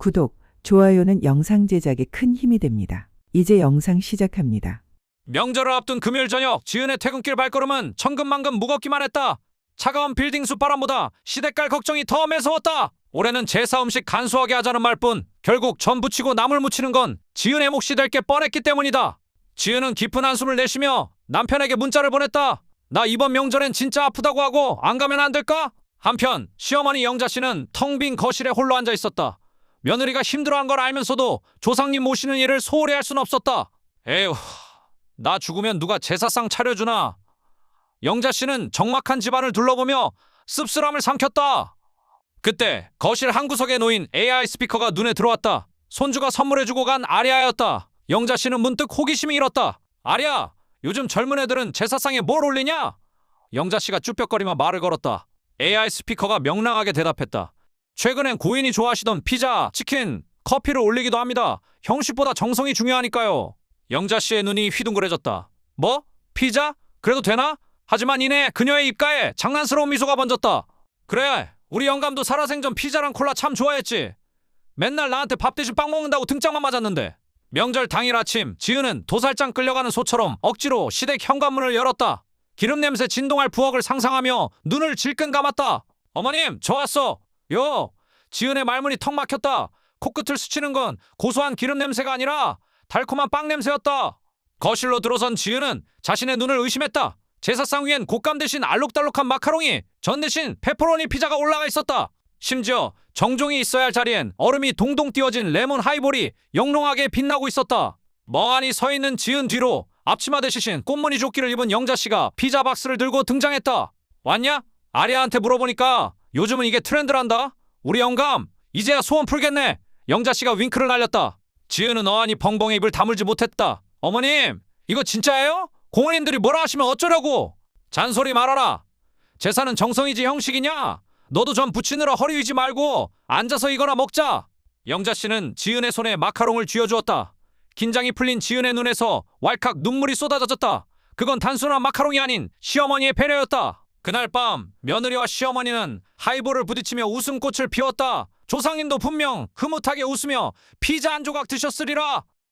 구독, 좋아요는 영상 제작에 큰 힘이 됩니다. 이제 영상 시작합니다. 명절을 앞둔 금요일 저녁, 지은의 퇴근길 발걸음은 천근만근 무겁기만 했다. 차가운 빌딩 숲바람보다 시댁갈 걱정이 더 매서웠다. 올해는 제사 음식 간소하게 하자는 말뿐 결국 전 부치고 나물 무치는 건 지은의 몫이 될 게 뻔했기 때문이다. 지은은 깊은 한숨을 내쉬며 남편에게 문자를 보냈다. 나 이번 명절엔 진짜 아프다고 하고 안 가면 안 될까? 한편 시어머니 영자 씨는 텅 빈 거실에 홀로 앉아 있었다. 며느리가 힘들어한 걸 알면서도 조상님 모시는 일을 소홀히 할 순 없었다. 에휴, 나 죽으면 누가 제사상 차려주나? 영자 씨는 적막한 집안을 둘러보며 씁쓸함을 삼켰다. 그때 거실 한 구석에 놓인 AI 스피커가 눈에 들어왔다. 손주가 선물해주고 간 아리아였다. 영자 씨는 문득 호기심이 일었다. 아리아, 요즘 젊은 애들은 제사상에 뭘 올리냐? 영자 씨가 쭈뼛거리며 말을 걸었다. AI 스피커가 명랑하게 대답했다. 최근엔 고인이 좋아하시던 피자, 치킨, 커피를 올리기도 합니다. 형식보다 정성이 중요하니까요. 영자 씨의 눈이 휘둥그레졌다. 뭐? 피자? 그래도 되나? 하지만 이내 그녀의 입가에 장난스러운 미소가 번졌다. 그래, 우리 영감도 살아생전 피자랑 콜라 참 좋아했지. 맨날 나한테 밥 대신 빵 먹는다고 등짝만 맞았는데. 명절 당일 아침, 지은은 도살장 끌려가는 소처럼 억지로 시댁 현관문을 열었다. 기름 냄새 진동할 부엌을 상상하며 눈을 질끈 감았다. 어머님, 저 왔어. 요, 지은의 말문이 턱 막혔다. 코끝을 스치는 건 고소한 기름 냄새가 아니라 달콤한 빵 냄새였다. 거실로 들어선 지은은 자신의 눈을 의심했다. 제사상 위엔 곶감 대신 알록달록한 마카롱이, 전 대신 페퍼로니 피자가 올라가 있었다. 심지어 정종이 있어야 할 자리엔 얼음이 동동 띄워진 레몬 하이볼이 영롱하게 빛나고 있었다. 멍하니 서 있는 지은 뒤로 앞치마 대신 꽃무늬 조끼를 입은 영자씨가 피자 박스를 들고 등장했다. 왔냐? 아리아한테 물어보니까 요즘은 이게 트렌드란다. 우리 영감, 이제야 소원 풀겠네. 영자씨가 윙크를 날렸다. 지은은 어안이 벙벙해 입을 다물지 못했다. 어머님, 이거 진짜예요? 공원인들이 뭐라 하시면 어쩌려고? 잔소리 말아라. 제사는 정성이지 형식이냐? 너도 전 부치느라 허리 위지 말고 앉아서 이거나 먹자. 영자씨는 지은의 손에 마카롱을 쥐어주었다. 긴장이 풀린 지은의 눈에서 왈칵 눈물이 쏟아졌다. 그건 단순한 마카롱이 아닌 시어머니의 배려였다. 그날 밤 며느리와 시어머니는 하이볼을 부딪히며 웃음꽃을 피웠다. 조상님도 분명 흐뭇하게 웃으며 피자 한 조각 드셨으리라.